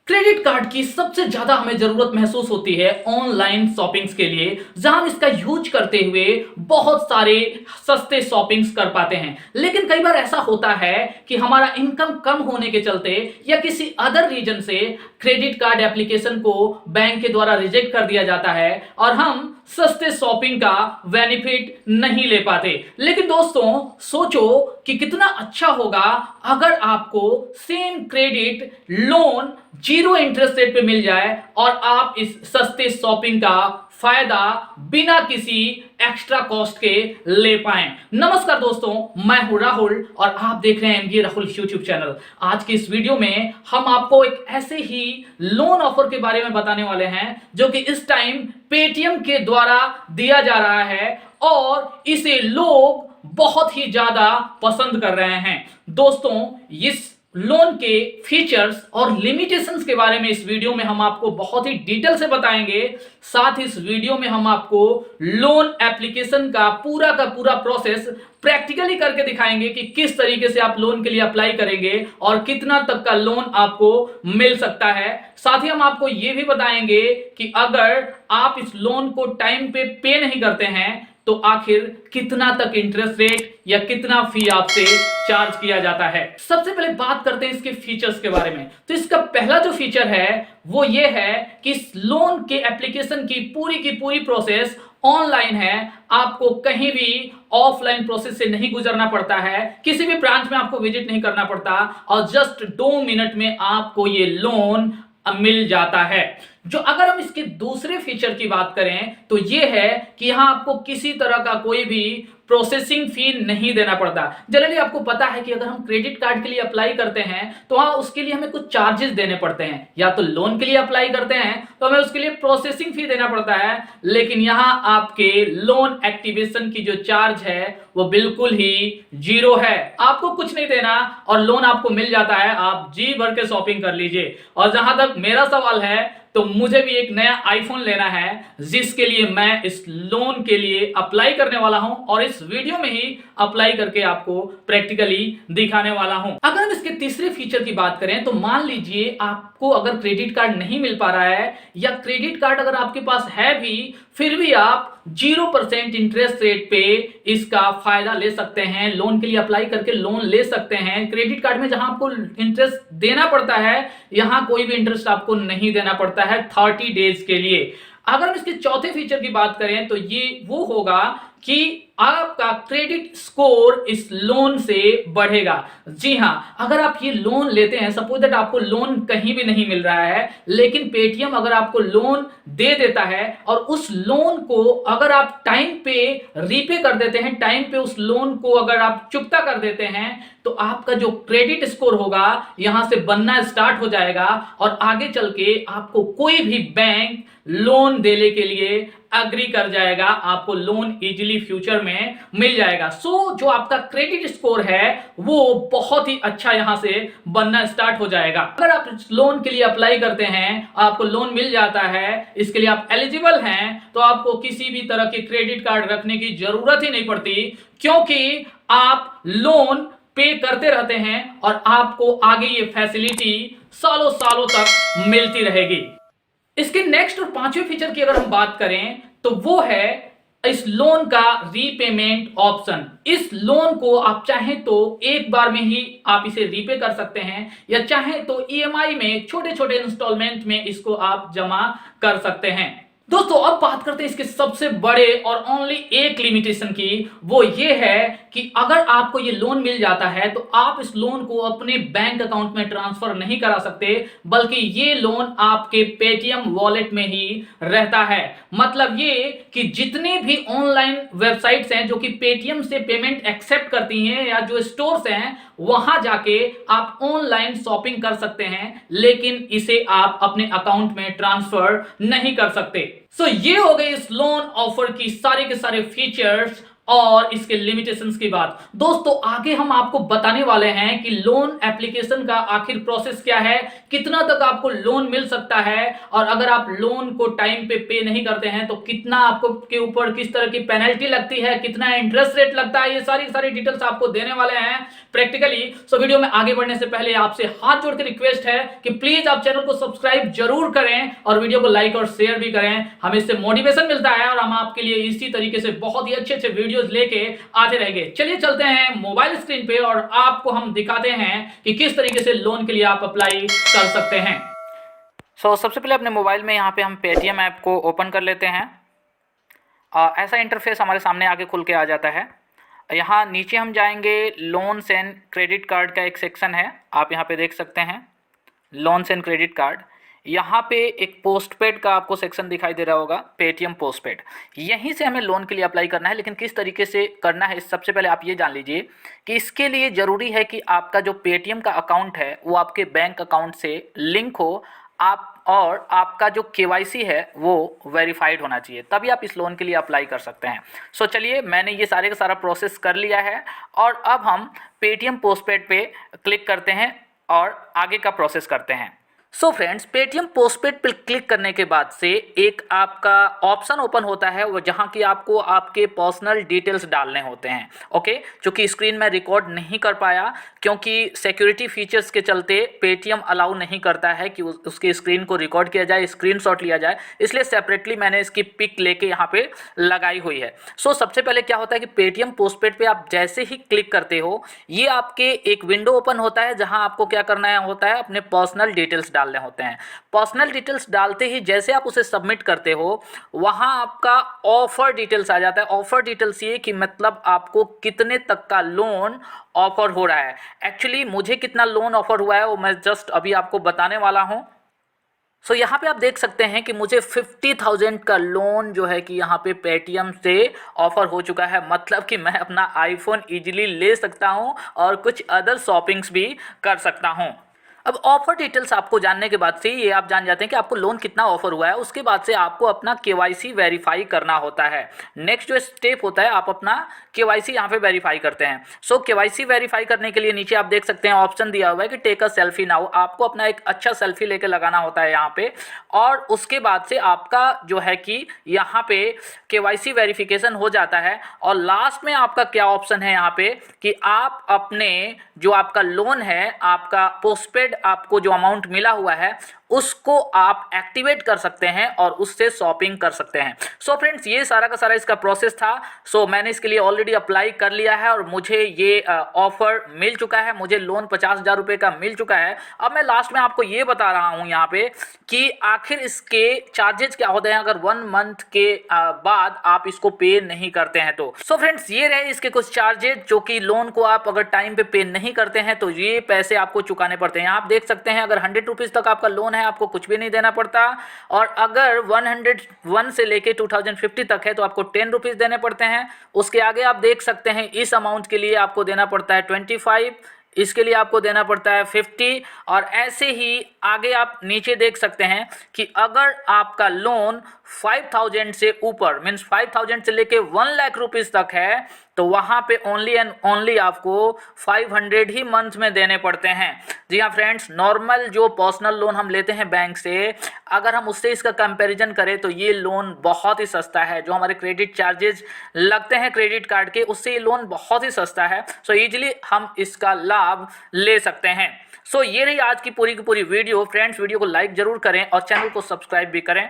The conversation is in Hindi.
क्रेडिट कार्ड की सबसे ज्यादा हमें जरूरत महसूस होती है ऑनलाइन शॉपिंग्स के लिए, जहां हम इसका यूज करते हुए बहुत सारे सस्ते शॉपिंग्स कर पाते हैं। लेकिन कई बार ऐसा होता है कि हमारा इनकम कम होने के चलते या किसी अदर रीजन से क्रेडिट कार्ड एप्लीकेशन को बैंक के द्वारा रिजेक्ट कर दिया जाता है और हम सस्ते शॉपिंग का बेनिफिट नहीं ले पाते। लेकिन दोस्तों, सोचो कि कितना अच्छा होगा अगर आपको same credit loan zero interest rate पे मिल जाए और आप इस सस्ते शॉपिंग का फायदा बिना किसी एक्स्ट्रा कॉस्ट के ले पाएं। नमस्कार दोस्तों, मैं हूं राहुल और आप देख रहे हैं एमबीए राहुल यूट्यूब चैनल। आज की इस वीडियो में हम आपको एक ऐसे ही लोन ऑफर के बारे में बताने वाले हैं जो कि इस टाइम पेटीएम के द्वारा दिया जा रहा है और इसे लोग बहुत ही ज्यादा पसंद कर रहे हैं। दोस्तों, इस लोन के फीचर्स और लिमिटेशंस के बारे में इस वीडियो में हम आपको बहुत ही डिटेल से बताएंगे। साथ ही इस वीडियो में हम आपको लोन एप्लीकेशन का पूरा प्रोसेस प्रैक्टिकली करके दिखाएंगे कि किस तरीके से आप लोन के लिए अप्लाई करेंगे और कितना तक का लोन आपको मिल सकता है। साथ ही हम आपको यह भी बताएंगे कि अगर आप इस लोन को टाइम पे नहीं करते हैं तो आखिर कितना तक इंटरेस्ट रेट या कितना फी आपसे चार्ज किया जाता है। सबसे पहले बात करते हैं इसके फीचर्स के बारे में। तो इसका पहला जो फीचर है वो ये है कि इस लोन के एप्लीकेशन की पूरी प्रोसेस ऑनलाइन है। आपको कहीं भी ऑफलाइन प्रोसेस से नहीं गुजरना पड़ता है, किसी भी ब्रांच में आपको विजिट नहीं करना पड़ता और जस्ट 2 मिनट में आपको ये लोन मिल जाता है। जो अगर हम इसके दूसरे फीचर की बात करें तो यह है कि यहां आपको किसी तरह का कोई भी प्रोसेसिंग फी नहीं देना पड़ता। जनरली आपको पता है कि अगर हम क्रेडिट कार्ड के लिए अप्लाई करते हैं तो हाँ, उसके लिए हमें कुछ चार्जेस देने पड़ते हैं, या तो लोन के लिए अप्लाई करते हैं तो हमें उसके लिए प्रोसेसिंग फी देना पड़ता है। लेकिन यहां आपके लोन एक्टिवेशन की जो चार्ज है वो बिल्कुल ही जीरो है। आपको कुछ नहीं देना और लोन आपको मिल जाता है। आप जी भर के शॉपिंग कर लीजिए। और जहां तक मेरा सवाल है तो मुझे भी एक नया आईफोन लेना है, जिसके लिए मैं इस लोन के लिए अप्लाई करने वाला हूं और इस वीडियो में ही अप्लाई करके आपको प्रैक्टिकली दिखाने वाला हूं। अगर हम इसके तीसरे फीचर की बात करें तो मान लीजिए आपको अगर क्रेडिट कार्ड नहीं मिल पा रहा है या क्रेडिट कार्ड अगर आपके पास है भी, फिर भी आप 0% इंटरेस्ट रेट पे इसका फायदा ले सकते हैं। लोन के लिए अप्लाई करके लोन ले सकते हैं। क्रेडिट कार्ड में जहां आपको इंटरेस्ट देना पड़ता है, यहां कोई भी इंटरेस्ट आपको नहीं देना पड़ता है 30 डेज के लिए। अगर हम इसके चौथे फीचर की बात करें तो ये वो होगा कि आपका क्रेडिट स्कोर इस लोन से बढ़ेगा। जी हां, अगर आप ये लोन लेते हैं, सपोज दैट आपको लोन कहीं भी नहीं मिल रहा है, लेकिन पेटीएम अगर आपको लोन दे देता है और उस लोन को अगर आप टाइम पे रीपे कर देते हैं, टाइम पे उस लोन को अगर आप चुकता कर देते हैं, तो आपका जो क्रेडिट स्कोर होगा यहां से बनना स्टार्ट हो जाएगा और आगे चल के आपको कोई भी बैंक लोन देने के लिए अग्री कर जाएगा। आपको लोन इजीली फ्यूचर में मिल जाएगा। जो आपका क्रेडिट स्कोर है वो बहुत ही अच्छा यहां से बनना स्टार्ट हो जाएगा। अगर आप लोन के लिए अप्लाई करते हैं, आपको लोन मिल जाता है, इसके लिए आप एलिजिबल हैं, तो आपको किसी भी तरह की क्रेडिट कार्ड रखने की जरूरत ही नहीं पड़ती, क्योंकि आप लोन पे करते रहते हैं और आपको आगे ये फैसिलिटी सालों सालों तक मिलती रहेगी। इसके नेक्स्ट और पांचवें फीचर की अगर हम बात करें तो वो है इस लोन का रीपेमेंट ऑप्शन। इस लोन को आप चाहें तो एक बार में ही आप इसे रीपे कर सकते हैं या चाहें तो ईएमआई में छोटे छोटे इंस्टॉलमेंट में इसको आप जमा कर सकते हैं। दोस्तों, अब बात करते हैं इसके सबसे बड़े और ओनली एक लिमिटेशन की। वो ये है कि अगर आपको ये लोन मिल जाता है तो आप इस लोन को अपने बैंक अकाउंट में ट्रांसफर नहीं करा सकते, बल्कि ये लोन आपके पेटीएम वॉलेट में ही रहता है। मतलब ये कि जितनी भी ऑनलाइन वेबसाइट्स हैं जो कि पेटीएम से पेमेंट एक्सेप्ट करती हैं या जो स्टोर्स हैं, वहां जाके आप ऑनलाइन शॉपिंग कर सकते हैं, लेकिन इसे आप अपने अकाउंट में ट्रांसफर नहीं कर सकते। ये हो गई इस लोन ऑफर की सारे के सारे फीचर्स और इसके लिमिटेशंस की बात। दोस्तों, आगे हम आपको बताने वाले हैं कि लोन एप्लीकेशन का आखिर प्रोसेस क्या है, कितना तक आपको लोन मिल सकता है, और अगर आप लोन को टाइम पे नहीं करते हैं तो कितना आपको के ऊपर किस तरह की पेनल्टी लगती है, कितना इंटरेस्ट रेट लगता है, ये सारी सारी डिटेल्स आपको देने वाले हैं प्रैक्टिकली। सो वीडियो में आगे बढ़ने से पहले आपसे हाथ जोड़ के रिक्वेस्ट है कि प्लीज आप चैनल को सब्सक्राइब जरूर करें और वीडियो को लाइक और शेयर भी करें। हमें इससे मोटिवेशन मिलता है और हम आपके लिए इसी तरीके से बहुत ही अच्छे अच्छे वीडियोस लेके आते रहेंगे। चलिए चलते हैं मोबाइल स्क्रीन पे और आपको हम दिखाते हैं कि किस तरीके से लोन के लिए आप अप्लाई कर सकते हैं। सबसे पहले अपने मोबाइल में यहाँ पे हम पेटीएम ऐप को ओपन कर लेते हैं। ऐसा इंटरफेस हमारे सामने आगे खुल के आ जाता है। यहाँ नीचे हम जाएंगे, लोन्स एंड क्रेडिट कार्ड का एक सेक्शन है, आप यहाँ पे देख सकते हैं लोन्स एंड क्रेडिट कार्ड। यहाँ पे एक पोस्टपेड का आपको सेक्शन दिखाई दे रहा होगा, पेटीएम पोस्टपेड। यहीं से हमें लोन के लिए अप्लाई करना है, लेकिन किस तरीके से करना है सबसे पहले आप ये जान लीजिए कि इसके लिए ज़रूरी है कि आपका जो पेटीएम का अकाउंट है वो आपके बैंक अकाउंट से लिंक हो, और आपका जो केवाईसी है वो वेरीफाइड होना चाहिए, तभी आप इस लोन के लिए अप्लाई कर सकते हैं। चलिए मैंने ये सारे का सारा प्रोसेस कर लिया है और अब हम पेटीएम पोस्टपेड पे क्लिक करते हैं और आगे का प्रोसेस करते हैं। फ्रेंड्स, पेटीएम पोस्टपेड पर क्लिक करने के बाद से एक आपका ऑप्शन ओपन होता है, वो जहाँ की आपको आपके पर्सनल डिटेल्स डालने होते हैं। ओके, क्योंकि स्क्रीन में रिकॉर्ड नहीं कर पाया क्योंकि सिक्योरिटी फीचर्स के चलते पेटीएम अलाउ नहीं करता है कि उसकी स्क्रीन को रिकॉर्ड किया जाए, स्क्रीनशॉट लिया जाए, इसलिए सेपरेटली मैंने इसकी पिक लेके यहाँ पे लगाई हुई है। सबसे पहले क्या होता है कि पेटीएम पोस्टपेड पे आप जैसे ही क्लिक करते हो, ये आपके एक विंडो ओपन होता है जहाँ आपको क्या करना होता है, अपने पर्सनल डिटेल्स डालने होते हैं। पर्सनल डिटेल्स डालते ही जैसे आप उसे सबमिट करते हो, वहां आपका ऑफर डिटेल्स आ जाता है। ऑफर डिटेल्स ये कि मतलब आपको कितने तक का लोन ऑफर हो रहा है। एक्चुअली मुझे कितना लोन ऑफर हुआ है वो मैं जस्ट अभी आपको बताने वाला हूं। यहाँ पे आप देख सकते हैं कि मुझे 50,000 का लोन जो है कि यहाँ पे पेटीएम से ऑफर हो चुका है, मतलब कि मैं अपना आईफोन इजीली ले सकता हूँ और कुछ अदर शॉपिंग्स भी कर सकता हूँ। अब ऑफर डिटेल्स आपको जानने के बाद से ये आप जान जाते हैं कि आपको लोन कितना ऑफर हुआ है। उसके बाद से आपको अपना केवाईसी वेरीफाई करना होता है। नेक्स्ट जो स्टेप होता है, आप अपना केवाईसी यहाँ पे वेरीफाई करते हैं। केवाईसी वेरीफाई करने के लिए नीचे आप देख सकते हैं ऑप्शन दिया हुआ है कि टेक अ सेल्फी नाउ। आपको अपना एक अच्छा सेल्फी लेके लगाना होता है यहाँ पे, और उसके बाद से आपका जो है कि यहाँ पे केवाईसी वेरिफिकेशन हो जाता है। और लास्ट में आपका क्या ऑप्शन है यहाँ पे कि आप अपने जो आपका लोन है, आपका पोस्टपेड आपको जो अमाउंट मिला हुआ है उसको आप एक्टिवेट कर सकते हैं और उससे शॉपिंग कर सकते हैं। फ्रेंड्स, ये सारा का सारा इसका प्रोसेस था। मैंने इसके लिए ऑलरेडी अप्लाई कर लिया है और मुझे ये ऑफर मिल चुका है। मुझे लोन 50,000 रुपये का मिल चुका है। अब मैं लास्ट में आपको ये बता रहा हूँ यहाँ पे कि आखिर इसके चार्जेस क्या होते हैं अगर 1 मंथ के बाद आप इसको पे नहीं करते हैं तो। फ्रेंड्स, ये रहे इसके कुछ चार्जेस, जो कि लोन को आप अगर टाइम पे नहीं करते हैं तो ये पैसे आपको चुकाने पड़ते हैं। आप देख सकते हैं अगर 100 रुपीज़ तक आपका लोन है, आपको कुछ भी नहीं देना पड़ता, और अगर 101 से लेके 2050 तक है तो आपको 10 रुपीज़ देने पड़ते हैं। उसके आगे आप देख सकते हैं इस अमाउंट के लिए आपको देना पड़ता है 25, इसके लिए आपको देना पड़ता है 50, और ऐसे ही आगे आप नीचे देख सकते हैं कि अगर आपका लोन 5,000 से ऊपर मीन्स 5,000 से लेके 1 लाख रुपीज़ तक है तो वहाँ पे ओनली एंड ओनली आपको 500 ही मंथ में देने पड़ते हैं। जी हाँ फ्रेंड्स, नॉर्मल जो पर्सनल लोन हम लेते हैं बैंक से, अगर हम उससे इसका कंपैरिजन करें तो ये लोन बहुत ही सस्ता है। जो हमारे क्रेडिट चार्जेस लगते हैं क्रेडिट कार्ड के, उससे ये लोन बहुत ही सस्ता है। ईजिली हम इसका लाभ ले सकते हैं। ये रही आज की पूरी वीडियो। फ्रेंड्स, वीडियो को लाइक जरूर करें और चैनल को सब्सक्राइब भी करें।